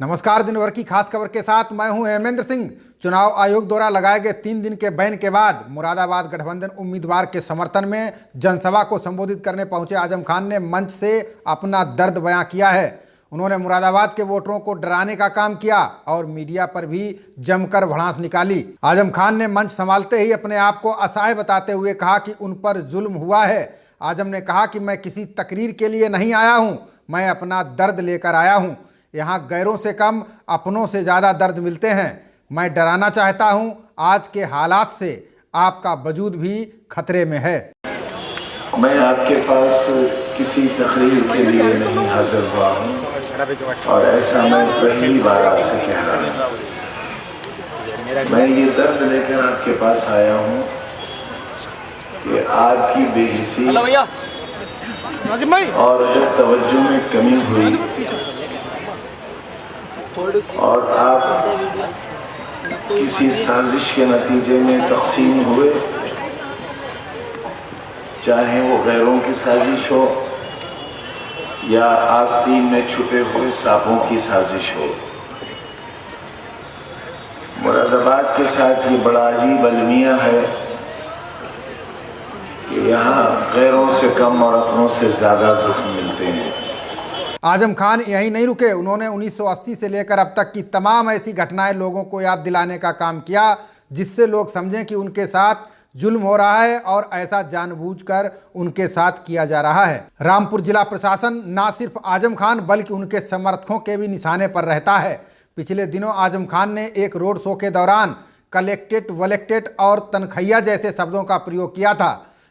नमस्कार। दिन भर की खास खबर के साथ मैं हूं हेमेंद्र सिंह। चुनाव आयोग द्वारा लगाए गए 3 दिन के बैन के बाद मुरादाबाद गठबंधन उम्मीदवार के समर्थन में जनसभा को संबोधित करने पहुंचे आजम खान ने मंच से अपना दर्द बयां किया है। उन्होंने मुरादाबाद के वोटरों को डराने का काम किया और मीडिया पर भी जमकर भड़ास निकाली। आजम खान ने मंच संभालते ही अपने आप को असहाय बताते हुए कहा कि उन पर जुल्म हुआ है। आजम ने कहा कि मैं किसी तकरीर के लिए नहीं आया हूं, मैं अपना दर्द लेकर आया हूं। यहाँ गैरों से कम अपनों से ज़्यादा दर्द मिलते हैं। मैं डराना चाहता हूँ, आज के हालात से आपका वजूद भी खतरे में है। मैं आपके पास किसी तकरीर के लिए नहीं हाजिर हुआ हूँ और ऐसा मैं पहली बार आपसे कह रहा हूँ। मैं ये दर्द लेकर आपके पास आया हूँ कि आपकी बेहिसी और जब तवज्जो में कमी हुई और आप किसी साजिश के नतीजे में तकसीम हुए, चाहे वो गैरों की साजिश हो या आस्तीन में छुपे हुए सांपों की साजिश हो। मुरादाबाद के साथ ये बड़ा अजीब अलमिया है कि यहाँ गैरों से कम और अपनों से ज़्यादा ज़ख्म मिलते हैं। आजम खान यहीं नहीं रुके। उन्होंने 1980 से लेकर अब तक की तमाम ऐसी घटनाएं लोगों को याद दिलाने का काम किया जिससे लोग समझें कि उनके साथ जुल्म हो रहा है और ऐसा जानबूझकर उनके साथ किया जा रहा है। रामपुर जिला प्रशासन न सिर्फ आजम खान बल्कि उनके समर्थकों के भी निशाने पर रहता है। पिछले दिनों आजम खान ने एक रोड शो के दौरान कलेक्टेड, वलेक्टेड और तनखैया जैसे शब्दों का प्रयोग किया था,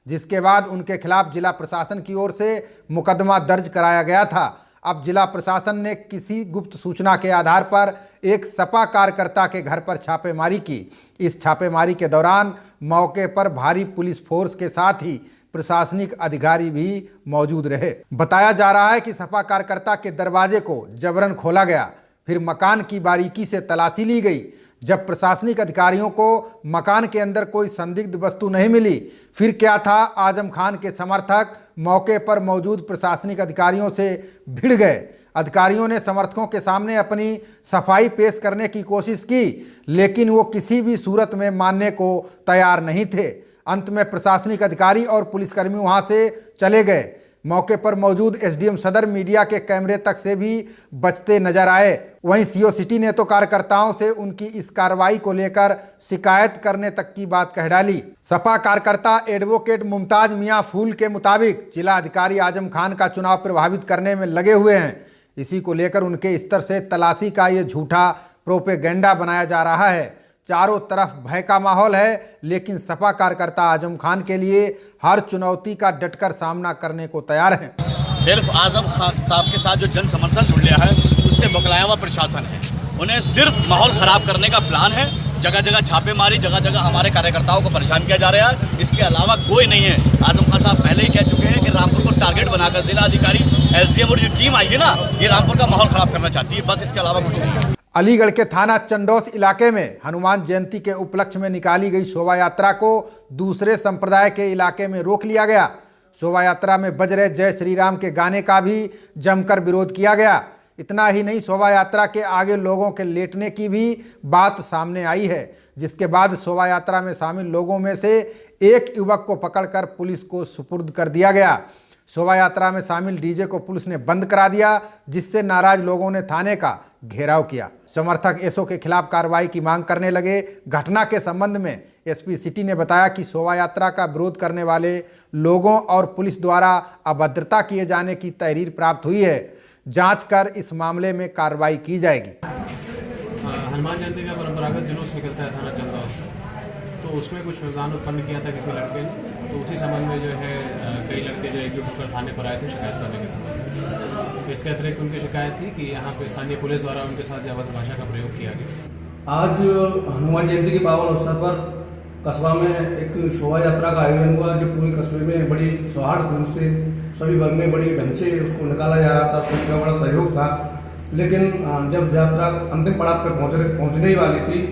जिसके बाद उनके खिलाफ जिला प्रशासन की ओर से मुकदमा दर्ज कराया गया था। अब जिला प्रशासन ने किसी गुप्त सूचना के आधार पर एक सपा कार्यकर्ता के घर पर छापेमारी की। इस छापेमारी के दौरान मौके पर भारी पुलिस फोर्स के साथ ही प्रशासनिक अधिकारी भी मौजूद रहे। बताया जा रहा है कि सपा कार्यकर्ता के दरवाजे को जबरन खोला गया, फिर मकान की बारीकी से तलाशी ली गई। जब प्रशासनिक अधिकारियों को मकान के अंदर कोई संदिग्ध वस्तु नहीं मिली, फिर क्या था, आजम खान के समर्थक मौके पर मौजूद प्रशासनिक अधिकारियों से भिड़ गए। अधिकारियों ने समर्थकों के सामने अपनी सफाई पेश करने की कोशिश की, लेकिन वो किसी भी सूरत में मानने को तैयार नहीं थे। अंत में प्रशासनिक अधिकारी और पुलिसकर्मी वहां से चले गए। मौके पर मौजूद एसडीएम सदर मीडिया के कैमरे तक से भी बचते नजर आए। वहीं सीओ सिटी ने तो कार्यकर्ताओं से उनकी इस कार्रवाई को लेकर शिकायत करने तक की बात कह डाली। सपा कार्यकर्ता एडवोकेट मुमताज मियां फूल के मुताबिक जिला अधिकारी आजम खान का चुनाव प्रभावित करने में लगे हुए हैं। इसी को लेकर उनके स्तर से तलाशी का ये झूठा प्रोपेगेंडा बनाया जा रहा है। चारों तरफ भय का माहौल है, लेकिन सपा कार्यकर्ता आजम खान के लिए हर चुनौती का डटकर सामना करने को तैयार हैं। सिर्फ आजम खान साहब के साथ जो जन समर्थन जुड़ लिया है उससे बौखलाया हुआ प्रशासन है। उन्हें सिर्फ माहौल खराब करने का प्लान है। जगह जगह छापेमारी, जगह जगह हमारे कार्यकर्ताओं को परेशान किया जा रहा है। इसके अलावा कोई नहीं है। आजम खान साहब पहले ही कह चुके हैं कि रामपुर को टारगेट बनाकर जिला अधिकारी, एसडीएम और जो टीम आई है ना, ये रामपुर का माहौल खराब करना चाहती है, बस इसके अलावा कुछ नहीं है। अलीगढ़ के थाना चंडोस इलाके में हनुमान जयंती के उपलक्ष्य में निकाली गई शोभा यात्रा को दूसरे संप्रदाय के इलाके में रोक लिया गया। शोभा यात्रा में बज रहे जय श्री राम के गाने का भी जमकर विरोध किया गया। इतना ही नहीं, शोभा यात्रा के आगे लोगों के लेटने की भी बात सामने आई है, जिसके बाद शोभा यात्रा में शामिल लोगों में से एक युवक को पकड़कर पुलिस को सुपुर्द कर दिया गया। शोभा यात्रा में शामिल डीजे को पुलिस ने बंद करा दिया, जिससे नाराज लोगों ने थाने का घेराव किया। समर्थक एसओ के खिलाफ कार्रवाई की मांग करने लगे। घटना के संबंध में एसपी सिटी ने बताया कि शोभा यात्रा का विरोध करने वाले लोगों और पुलिस द्वारा अभद्रता किए जाने की तहरीर प्राप्त हुई है। जांच कर इस मामले में कार्रवाई की जाएगी। हनुमान जयंती का परंपरागत जुलूस निकलता है थाना चंदौस, तो उसमें कुछ विवाद उत्पन्न किया था किसी लड़के ने। तो उसी संबंध में जो है कई लड़के जो एकजुट होकर थाने पर आए थे शिकायत करने के संबंध में। इसके अतिरिक्त उनकी शिकायत थी कि यहाँ पे स्थानीय पुलिस द्वारा उनके साथ अभद्र भाषा का प्रयोग किया गया। आज हनुमान जयंती के पावन अवसर पर कस्बा में एक शोभा यात्रा का आयोजन हुआ, जो पूरे कस्बे में बड़ी सौहार्दपूर्ण से सभी वर्ग में बड़ी ढंग से उसको निकाला जा रहा था। सभी का बड़ा सहयोग था। लेकिन जब यात्रा अंतिम पड़ाव पर पहुंचने ही वाली थी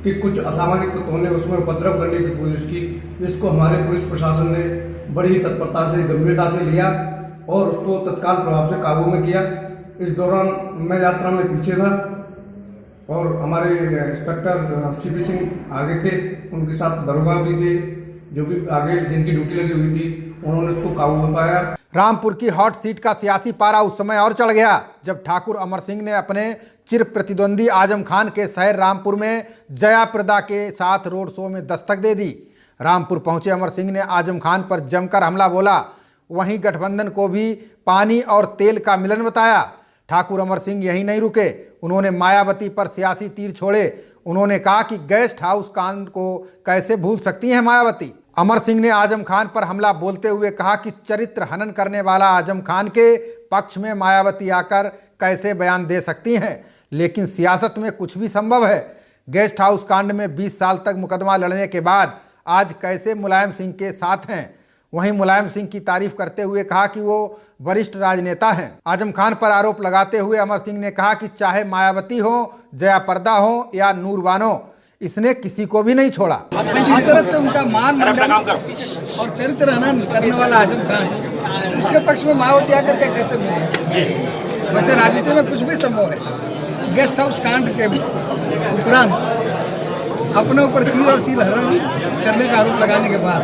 कि कुछ असामाजिक तत्वों ने उसमें उपद्रव करने की कोशिश की, जिसको हमारे पुलिस प्रशासन ने बड़ी तत्परता से, गंभीरता से लिया और उसको तत्काल प्रभाव से काबू में किया। इस दौरान मैं यात्रा में पीछे था और हमारे इंस्पेक्टर सीपी सिंह आगे थे, उनके साथ दरोगा भी थे जो भी आगे जिनकी ड्यूटी लगी हुई थी, उन्होंने उसको काबू में पाया। रामपुर की हॉट सीट का सियासी पारा उस समय और चढ़ गया जब ठाकुर अमर सिंह ने अपने चिर प्रतिद्वंदी आजम खान के शहर रामपुर में जया प्रदा के साथ रोड शो में दस्तक दे दी। रामपुर पहुंचे अमर सिंह ने आजम खान पर जमकर हमला बोला, वहीं गठबंधन को भी पानी और तेल का मिलन बताया। ठाकुर अमर सिंह यहीं नहीं रुके, उन्होंने मायावती पर सियासी तीर छोड़े। उन्होंने कहा कि गेस्ट हाउस कांड को कैसे भूल सकती हैं मायावती। अमर सिंह ने आजम खान पर हमला बोलते हुए कहा कि चरित्र हनन करने वाला आजम खान के पक्ष में मायावती आकर कैसे बयान दे सकती हैं, लेकिन सियासत में कुछ भी संभव है। गेस्ट हाउस कांड में 20 साल तक मुकदमा लड़ने के बाद आज कैसे मुलायम सिंह के साथ हैं। वहीं मुलायम सिंह की तारीफ करते हुए कहा कि वो वरिष्ठ राजनेता हैं। आजम खान पर आरोप लगाते हुए अमर सिंह ने कहा कि चाहे मायावती हो, जया प्रदा हो या नूर बानो, इसने किसी को भी नहीं छोड़ा। इस तरह से उनका मान मंडन और चरित्र हनन करने वाला आजम खान, उसके पक्ष में मायावती आकर के कैसे बोले। वैसे राजनीति में कुछ भी संभव है। गेस्ट हाउस कांड के उपरांत अपने ऊपर चील और सील हरण करने का आरोप लगाने के बाद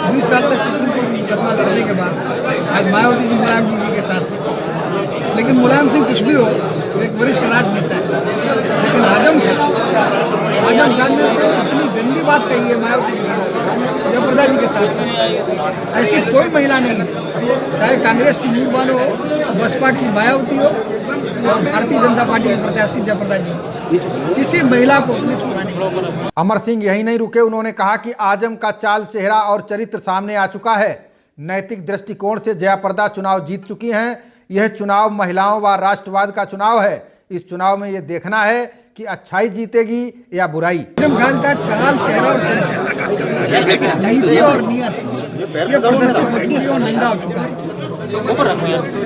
20 साल तक सुप्रीम कोर्ट में मुकदमा लड़ने के बाद आज मायावती जी मुलायम जी के साथ है। लेकिन मुलायम सिंह कुछ भी हो, एक वरिष्ठ राजनेता है। लेकिन आजम खान ने तो इतनी गंदी बात कही है मायावती जी की, जया प्रदा जी के साथ साथ ऐसी कोई महिला नहीं है, चाहे कांग्रेस की नूर बानो हो, बसपा की मायावती हो और भारतीय जनता पार्टी के प्रत्याशी जया प्रदा जी, किसी महिला को उसने छोड़ा नहीं। अमर सिंह यही नहीं रुके, उन्होंने कहा कि आजम का चाल चेहरा और चरित्र सामने आ चुका है। नैतिक दृष्टिकोण से जया प्रदा चुनाव जीत चुकी हैं। यह चुनाव महिलाओं व राष्ट्रवाद का चुनाव है। इस चुनाव में ये देखना है कि अच्छाई जीतेगी या बुराई। आजम खान का चाल चेहरा और चरित्र, नीति और नियत ये प्रदर्शित हो चुकी है और नंगा हो चुका है।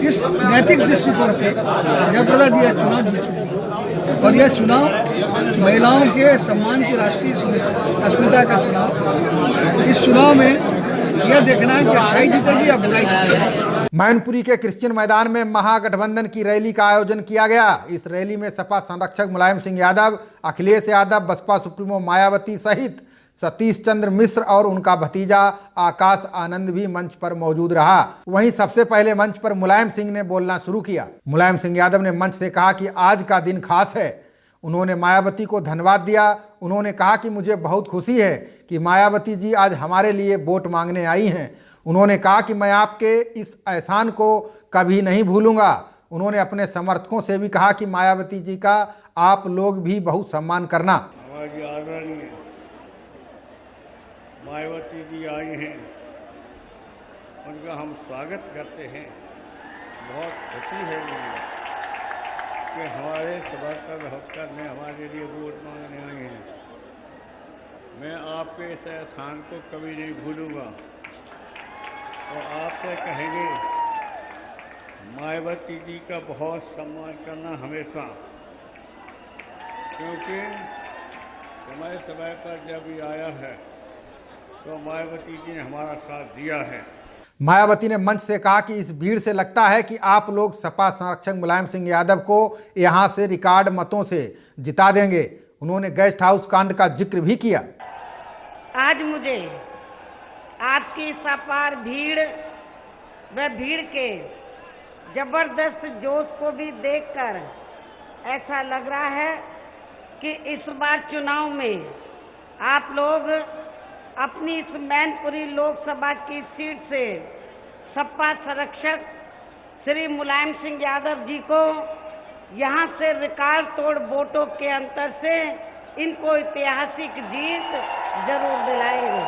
इस नैतिक दृष्टिकोण से जया प्रदा जी यह चुनाव जीत चुकी है और यह चुनाव महिलाओं के सम्मान की राष्ट्रीय अस्मिता का चुनाव। इस चुनाव में यह देखना है कि अच्छाई जीतेगी या बुराई जीतेगी। मैनपुरी के क्रिश्चियन मैदान में महागठबंधन की रैली का आयोजन किया गया। इस रैली में सपा संरक्षक मुलायम सिंह यादव, अखिलेश यादव, बसपा सुप्रीमो मायावती सहित सतीश चंद्र मिश्र और उनका भतीजा आकाश आनंद भी मंच पर मौजूद रहा। वहीं सबसे पहले मंच पर मुलायम सिंह ने बोलना शुरू किया। मुलायम सिंह यादव ने मंच से कहा कि आज का दिन खास है। उन्होंने मायावती को धन्यवाद दिया। उन्होंने कहा कि मुझे बहुत खुशी है कि मायावती जी आज हमारे लिए वोट मांगने आई हैं। उन्होंने कहा कि मैं आपके इस एहसान को कभी नहीं भूलूंगा। उन्होंने अपने समर्थकों से भी कहा कि मायावती जी का आप लोग भी बहुत सम्मान करना। हमारी आदरणीय मायावती जी आई हैं, उनका हम स्वागत करते हैं। बहुत खुशी है मुझे कि हमारे सभासद होकर में हमारे लिए वोट मांगने आई हैं। मैं आपके इस एहसान को कभी नहीं भूलूंगा और आपसे कहेंगे मायावती जी का बहुत सम्मान करना हमेशा, क्योंकि समय समय पर जब ये आया है तो मायावती जी ने हमारा साथ दिया है। मायावती ने मंच से कहा कि इस भीड़ से लगता है कि आप लोग सपा संरक्षक मुलायम सिंह यादव को यहां से रिकॉर्ड मतों से जिता देंगे। उन्होंने गेस्ट हाउस कांड का जिक्र भी किया। आज मुझे आपकी इस अपार भीड़ व भीड़ के जबरदस्त जोश को भी देखकर ऐसा लग रहा है कि इस बार चुनाव में आप लोग अपनी इस मैनपुरी लोकसभा की सीट से सपा संरक्षक श्री मुलायम सिंह यादव जी को यहां से रिकॉर्ड तोड़ वोटों के अंतर से इनको ऐतिहासिक जीत जरूर दिलाएंगे।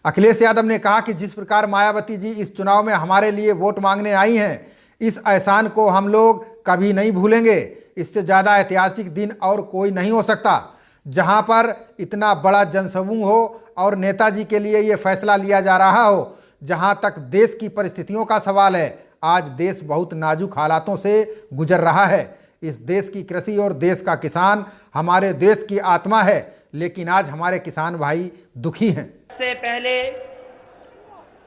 अखिलेश यादव ने कहा कि जिस प्रकार मायावती जी इस चुनाव में हमारे लिए वोट मांगने आई हैं, इस एहसान को हम लोग कभी नहीं भूलेंगे। इससे ज़्यादा ऐतिहासिक दिन और कोई नहीं हो सकता, जहां पर इतना बड़ा जनसमूह हो और नेताजी के लिए ये फैसला लिया जा रहा हो। जहां तक देश की परिस्थितियों का सवाल है, आज देश बहुत नाजुक हालातों से गुजर रहा है। इस देश की कृषि और देश का किसान हमारे देश की आत्मा है, लेकिन आज हमारे किसान भाई दुखी हैं। से पहले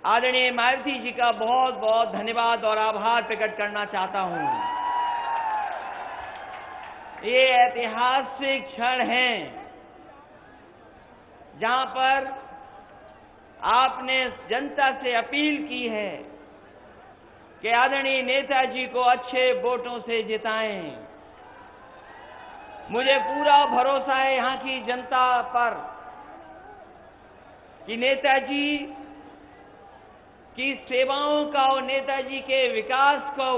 आदरणीय मायावती जी का बहुत बहुत धन्यवाद और आभार प्रकट करना चाहता हूं। ये ऐतिहासिक क्षण है जहां पर आपने जनता से अपील की है कि आदरणीय नेताजी को अच्छे वोटों से जिताएं। मुझे पूरा भरोसा है यहां की जनता पर कि नेताजी की सेवाओं का और नेताजी के विकास को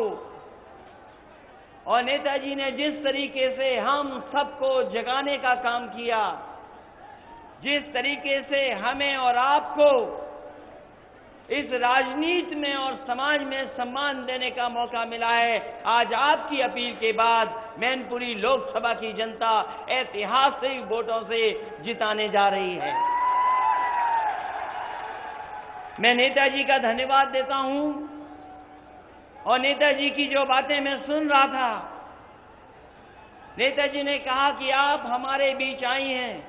और नेताजी ने जिस तरीके से हम सबको जगाने का काम किया, जिस तरीके से हमें और आपको इस राजनीति में और समाज में सम्मान देने का मौका मिला है, आज आपकी अपील के बाद मैनपुरी लोकसभा की जनता ऐतिहासिक वोटों से जिताने जा रही है। मैं नेताजी का धन्यवाद देता हूं और नेताजी की जो बातें मैं सुन रहा था, नेताजी ने कहा कि आप हमारे बीच आई हैं,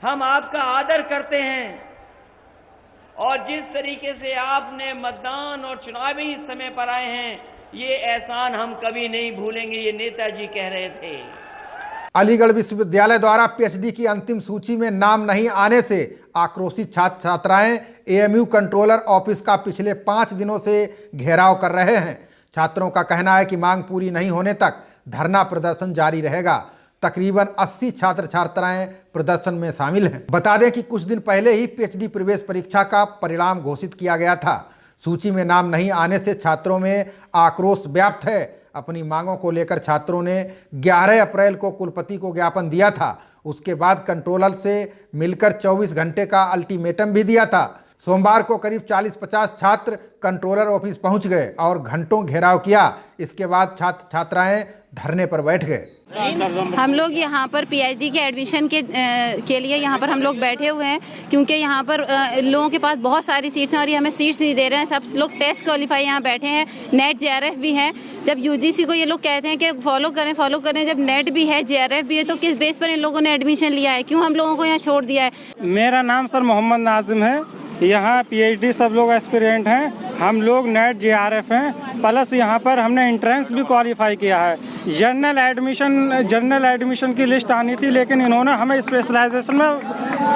हम आपका आदर करते हैं और जिस तरीके से आपने मतदान और चुनावी समय पर आए हैं, ये एहसान हम कभी नहीं भूलेंगे, ये नेताजी कह रहे थे। अलीगढ़ विश्वविद्यालय द्वारा पीएचडी की अंतिम सूची में नाम नहीं आने से आक्रोशित छात्र छात्राएं एएमयू कंट्रोलर ऑफिस का पिछले 5 दिनों से घेराव कर रहे हैं। छात्रों का कहना है कि मांग पूरी नहीं होने तक धरना प्रदर्शन जारी रहेगा। तकरीबन 80 छात्र छात्राएं प्रदर्शन में शामिल हैं। बता दें कि कुछ दिन पहले ही पीएचडी प्रवेश परीक्षा का परिणाम घोषित किया गया था। सूची में नाम नहीं आने से छात्रों में आक्रोश व्याप्त है। अपनी मांगों को लेकर छात्रों ने 11 अप्रैल को कुलपति को ज्ञापन दिया था। उसके बाद कंट्रोलर से मिलकर 24 घंटे का अल्टीमेटम भी दिया था। सोमवार को करीब 40-50 छात्र कंट्रोलर ऑफिस पहुंच गए और घंटों घेराव किया। इसके बाद छात्र छात्राएं धरने पर बैठ गए। हम लोग यहाँ पर पीएचडी के एडमिशन के लिए यहाँ पर हम लोग बैठे हुए हैं, क्योंकि यहाँ पर लोगों के पास बहुत सारी सीट्स हैं और ये हमें सीट्स नहीं दे रहे हैं। सब लोग टेस्ट क्वालिफाई यहाँ बैठे हैं, नेट जेआरएफ भी है। जब यूजीसी को ये लोग कहते हैं कि फॉलो करें, जब नेट भी है जेआरएफ भी है, तो किस बेस पर इन लोगों ने एडमिशन लिया है? क्यों हम लोगों को यहाँ छोड़ दिया है? मेरा नाम सर मोहम्मद नाजिम है। यहाँ पीएचडी सब लोग एस्पिरेंट हैं, हम लोग नेट जेआरएफ हैं, प्लस यहाँ पर हमने एंट्रेंस भी क्वालिफाई किया है। जनरल एडमिशन की लिस्ट आनी थी, लेकिन इन्होंने हमें स्पेशलाइजेशन में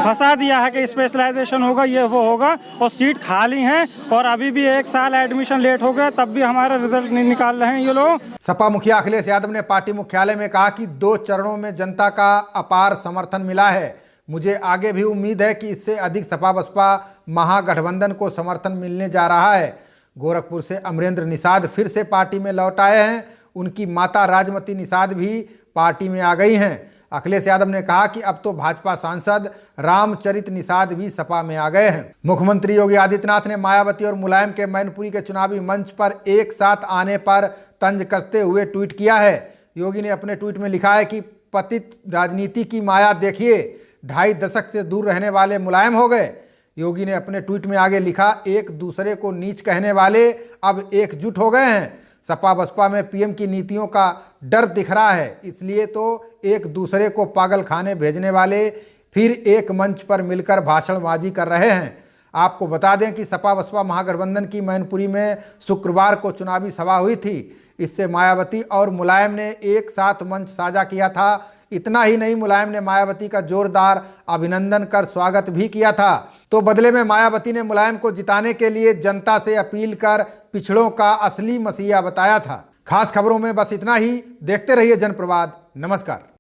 फंसा दिया है कि स्पेशलाइजेशन होगा, ये वो होगा, और सीट खाली हैं और अभी भी 1 साल एडमिशन लेट हो गया, तब भी हमारा रिजल्ट नहीं निकाल रहे हैं ये लोग। सपा मुखिया अखिलेश यादव ने पार्टी मुख्यालय में कहा कि 2 चरणों में जनता का अपार समर्थन मिला है। मुझे आगे भी उम्मीद है कि इससे अधिक सपा बसपा महागठबंधन को समर्थन मिलने जा रहा है। गोरखपुर से अमरेंद्र निषाद फिर से पार्टी में लौट आए हैं। उनकी माता राजमती निषाद भी पार्टी में आ गई हैं। अखिलेश यादव ने कहा कि अब तो भाजपा सांसद रामचरित निषाद भी सपा में आ गए हैं। मुख्यमंत्री योगी आदित्यनाथ ने मायावती और मुलायम के मैनपुरी के चुनावी मंच पर एक साथ आने पर तंज कसते हुए ट्वीट किया है। योगी ने अपने ट्वीट में लिखा है कि पतित राजनीति की माया देखिए, 2.5 दशक से दूर रहने वाले मुलायम हो गए। योगी ने अपने ट्वीट में आगे लिखा, एक दूसरे को नीच कहने वाले अब एकजुट हो गए हैं। सपा बसपा में पीएम की नीतियों का डर दिख रहा है, इसलिए तो एक दूसरे को पागल खाने भेजने वाले फिर एक मंच पर मिलकर भाषणबाजी कर रहे हैं। आपको बता दें कि सपा बसपा महागठबंधन की मैनपुरी में शुक्रवार को चुनावी सभा हुई थी। इससे मायावती और मुलायम ने एक साथ मंच साझा किया था। इतना ही नहीं, मुलायम ने मायावती का जोरदार अभिनंदन कर स्वागत भी किया था। तो बदले में मायावती ने मुलायम को जिताने के लिए जनता से अपील कर पिछड़ों का असली मसीहा बताया था। खास खबरों में बस इतना ही। देखते रहिए जनप्रवाद। नमस्कार।